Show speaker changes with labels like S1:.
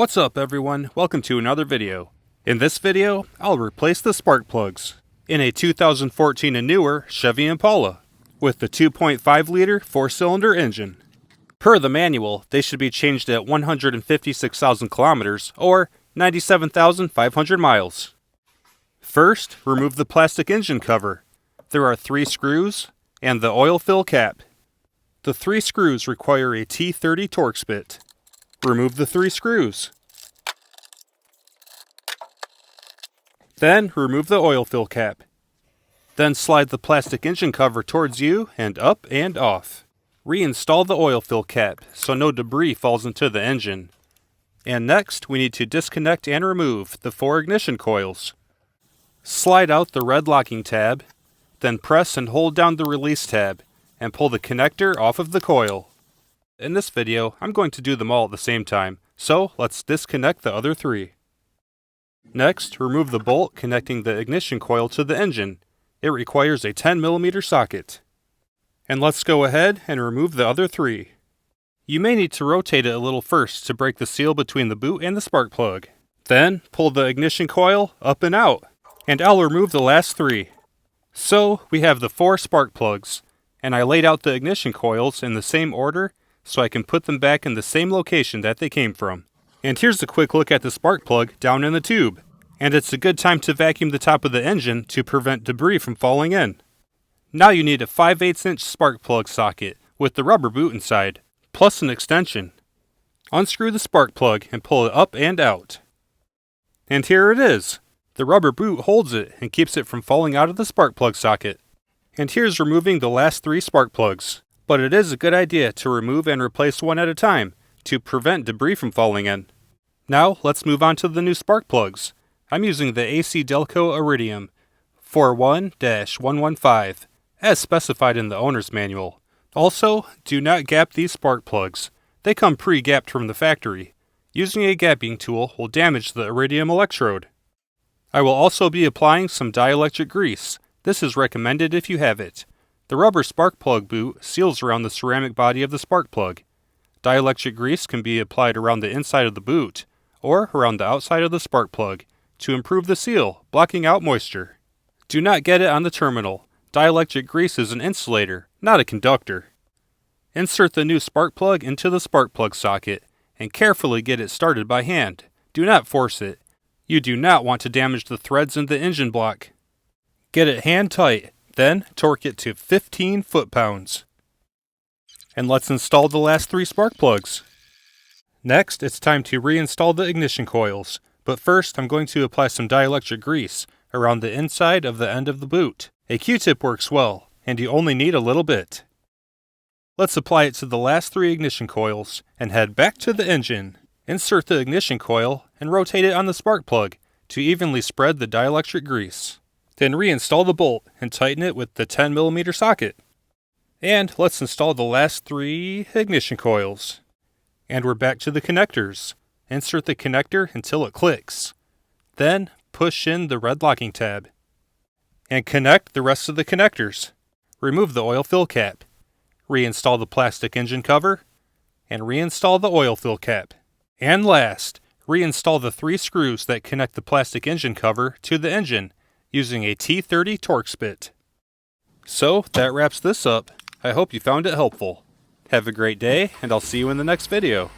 S1: What's up everyone, welcome to another video. In this video, I'll replace the spark plugs in a 2014 and newer Chevy Impala with the 2.5 liter 4-cylinder engine. Per the manual, they should be changed at 156,000 kilometers or 97,500 miles. First, remove the plastic engine cover. There are 3 screws and the oil fill cap. The 3 screws require a T30 Torx bit. Remove the 3 screws. Then remove the oil fill cap. Then slide the plastic engine cover towards you and up and off. Reinstall the oil fill cap so no debris falls into the engine. And next we need to disconnect and remove the 4 ignition coils. Slide out the red locking tab, then press and hold down the release tab and pull the connector off of the coil. In this video, I'm going to do them all at the same time, so let's disconnect the other 3. Next, remove the bolt connecting the ignition coil to the engine. It requires a 10mm socket. And let's go ahead and remove the other 3. You may need to rotate it a little first to break the seal between the boot and the spark plug. Then, pull the ignition coil up and out, and I'll remove the last 3. So, we have the 4 spark plugs, and I laid out the ignition coils in the same order so I can put them back in the same location that they came from. And here's a quick look at the spark plug down in the tube. And it's a good time to vacuum the top of the engine to prevent debris from falling in. Now you need a 5/8" spark plug socket with the rubber boot inside, plus an extension. Unscrew the spark plug and pull it up and out. And here it is. The rubber boot holds it and keeps it from falling out of the spark plug socket. And here's removing the last 3 spark plugs. But it is a good idea to remove and replace one at a time to prevent debris from falling in. Now let's move on to the new spark plugs. I'm using the AC Delco Iridium 41-115 as specified in the owner's manual. Also, do not gap these spark plugs. They come pre-gapped from the factory. Using a gapping tool will damage the iridium electrode. I will also be applying some dielectric grease. This is recommended if you have it. The rubber spark plug boot seals around the ceramic body of the spark plug. Dielectric grease can be applied around the inside of the boot or around the outside of the spark plug to improve the seal, blocking out moisture. Do not get it on the terminal. Dielectric grease is an insulator, not a conductor. Insert the new spark plug into the spark plug socket and carefully get it started by hand. Do not force it. You do not want to damage the threads in the engine block. Get it hand tight. Then, torque it to 15 foot-pounds. And let's install the last 3 spark plugs. Next, it's time to reinstall the ignition coils. But first, I'm going to apply some dielectric grease around the inside of the end of the boot. A Q-tip works well, and you only need a little bit. Let's apply it to the last 3 ignition coils and head back to the engine. Insert the ignition coil and rotate it on the spark plug to evenly spread the dielectric grease. Then reinstall the bolt and tighten it with the 10mm socket. And let's install the last 3 ignition coils. And we're back to the connectors. Insert the connector until it clicks. Then push in the red locking tab. And connect the rest of the connectors. Remove the oil fill cap. Reinstall the plastic engine cover. And reinstall the oil fill cap. And last, reinstall the 3 screws that connect the plastic engine cover to the engine using a T30 Torx bit. So, that wraps this up. I hope you found it helpful. Have a great day, and I'll see you in the next video.